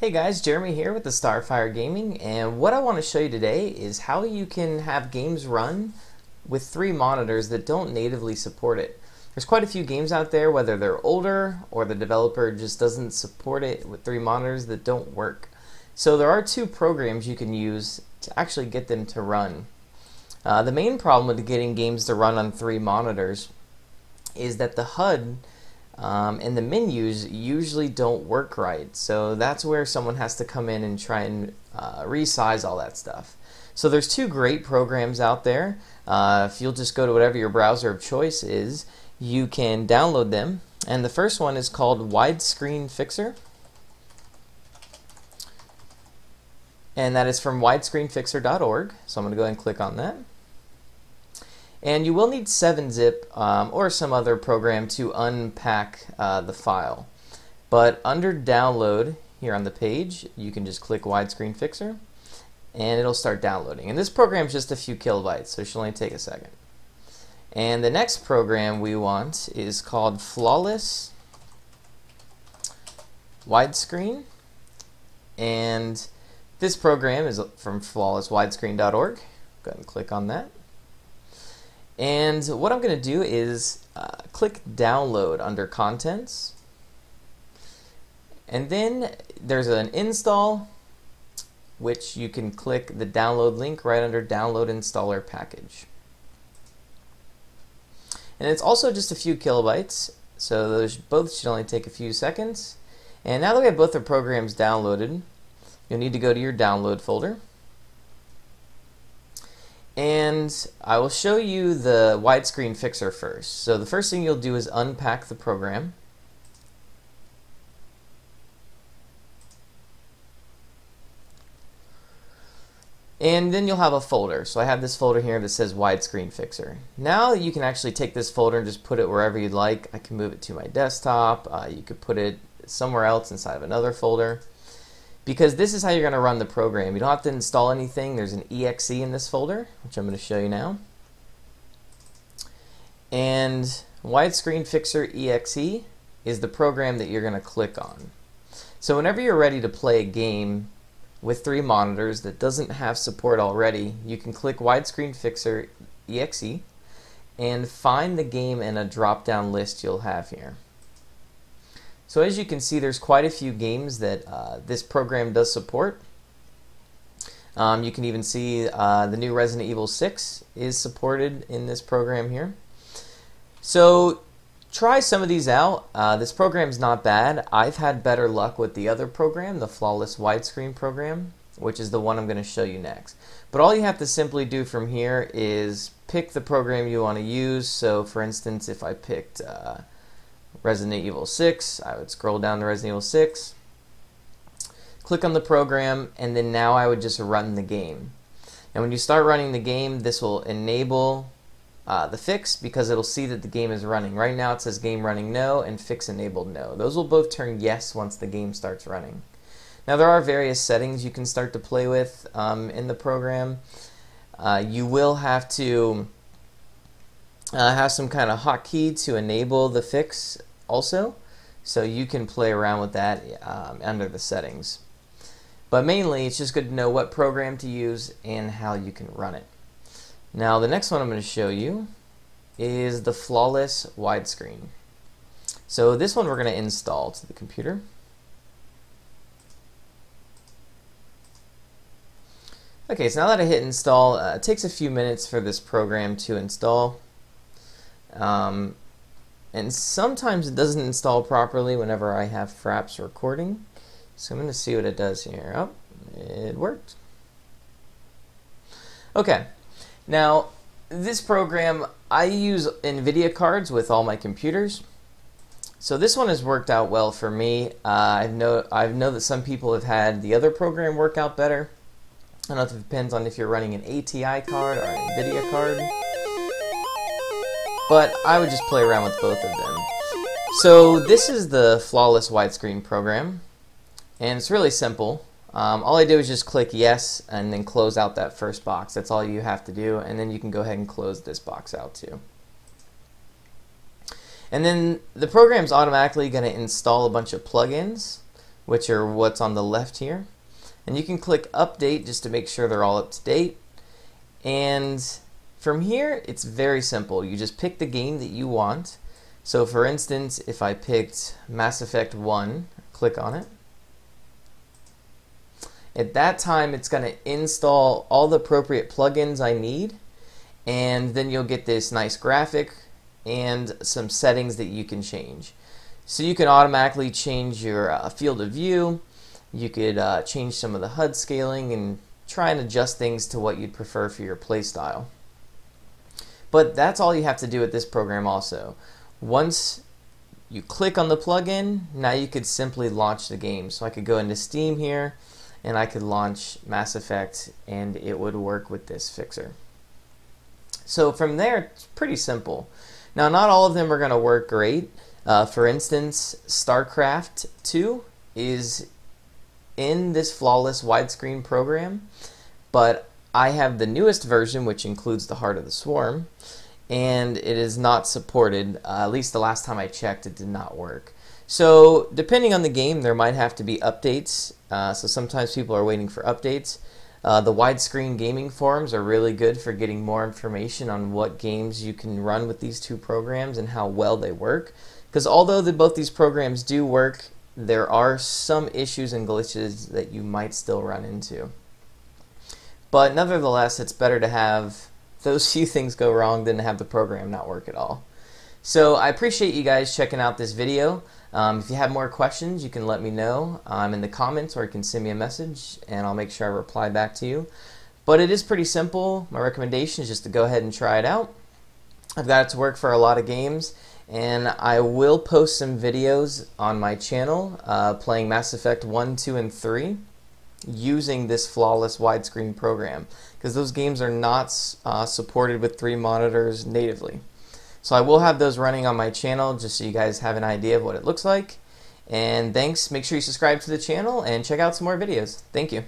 Hey guys, Jeremy here with the Starfire Gaming, and what I want to show you today is how you can have games run with 3 monitors that don't natively support it. There's quite a few games out there, whether they're older or the developer just doesn't support it with 3 monitors that don't work. So there are 2 programs you can use to actually get them to run. The main problem with getting games to run on 3 monitors is that the HUD and the menus usually don't work right, so that's where someone has to come in and try and resize all that stuff. So there's 2 great programs out there. If you'll just go to whatever your browser of choice is, you can download them, and the first one is called Widescreen Fixer, and that is from widescreenfixer.org, so I'm going to go ahead and click on that. And you will need 7-zip or some other program to unpack the file. But under download here on the page, you can just click Widescreen Fixer and it'll start downloading. And this program is just a few kilobytes, so it should only take a second. And the next program we want is called Flawless Widescreen. And this program is from flawlesswidescreen.org. Go ahead and click on that. And what I'm going to do is click download under contents, and then there's an install, which you can click the download link right under download installer package. And it's also just a few kilobytes, so those both should only take a few seconds. And now that we have both the programs downloaded, you'll need to go to your download folder. And I will show you the Widescreen Fixer first. So the first thing you'll do is unpack the program. And then you'll have a folder. So I have this folder here that says Widescreen Fixer. Now you can actually take this folder and just put it wherever you'd like. I can move it to my desktop. You could put it somewhere else inside of another folder. Because this is how you're going to run the program. You don't have to install anything. There's an exe in this folder, which I'm going to show you now. And Widescreen Fixer Exe is the program that you're going to click on. So whenever you're ready to play a game with 3 monitors that doesn't have support already, you can click Widescreen Fixer Exe and find the game in a drop-down list you'll have here. So as you can see, there's quite a few games that this program does support. You can even see the new Resident Evil 6 is supported in this program here. So try some of these out. This program's not bad. I've had better luck with the other program, the Flawless Widescreen program, which is the one I'm going to show you next. But all you have to simply do from here is pick the program you want to use. So for instance, if I picked Resident Evil 6, I would scroll down to Resident Evil 6, click on the program, and then now I would just run the game. And when you start running the game, this will enable the fix because it'll see that the game is running. Right now it says game running no and fix enabled no. Those will both turn yes once the game starts running. Now there are various settings you can start to play with in the program. You will have to have some kind of hotkey to enable the fix also, so you can play around with that under the settings. But mainly it's just good to know what program to use and how you can run it. Now the next one I'm going to show you is the Flawless Widescreen. So this one we're going to install to the computer. Okay, so now that I hit install, it takes a few minutes for this program to install. And sometimes it doesn't install properly whenever I have Fraps recording. So I'm going to see what it does here. Oh, it worked. Okay, now this program, I use NVIDIA cards with all my computers. So this one has worked out well for me. I know that some people have had the other program work out better. I don't know if it depends on if you're running an ATI card or an NVIDIA card. But I would just play around with both of them. So this is the Flawless Widescreen program, and it's really simple. All I do is just click yes and then close out that first box. That's all you have to do, and then you can go ahead and close this box out too. And then the program's automatically going to install a bunch of plugins. which are what's on the left here. And you can click update just to make sure they're all up to date. And from here, it's very simple. You just pick the game that you want. So for instance, if I picked Mass Effect 1, click on it. At that time, it's going to install all the appropriate plugins I need, and then you'll get this nice graphic and some settings that you can change. So you can automatically change your field of view, you could change some of the HUD scaling, and try and adjust things to what you'd prefer for your playstyle. But that's all you have to do with this program also. Once you click on the plugin, now you could simply launch the game. So I could go into Steam here, and I could launch Mass Effect, and it would work with this fixer. So from there, it's pretty simple. Now, not all of them are going to work great. For instance, StarCraft 2 is in this flawless widescreen program, but I have the newest version, which includes the Heart of the Swarm, and it is not supported. At least the last time I checked, it did not work. So depending on the game, there might have to be updates. So sometimes people are waiting for updates. The widescreen gaming forums are really good for getting more information on what games you can run with these two programs and how well they work. Because although both these programs do work, there are some issues and glitches that you might still run into. But nevertheless, it's better to have those few things go wrong than to have the program not work at all. So I appreciate you guys checking out this video. If you have more questions, you can let me know in the comments, or you can send me a message and I'll make sure I reply back to you. But it is pretty simple. My recommendation is just to go ahead and try it out. I've got it to work for a lot of games, and I will post some videos on my channel playing Mass Effect 1, 2, and 3 using this flawless widescreen program, because those games are not supported with 3 monitors natively. So I will have those running on my channel just so you guys have an idea of what it looks like. And thanks. Make sure you subscribe to the channel and check out some more videos. Thank you.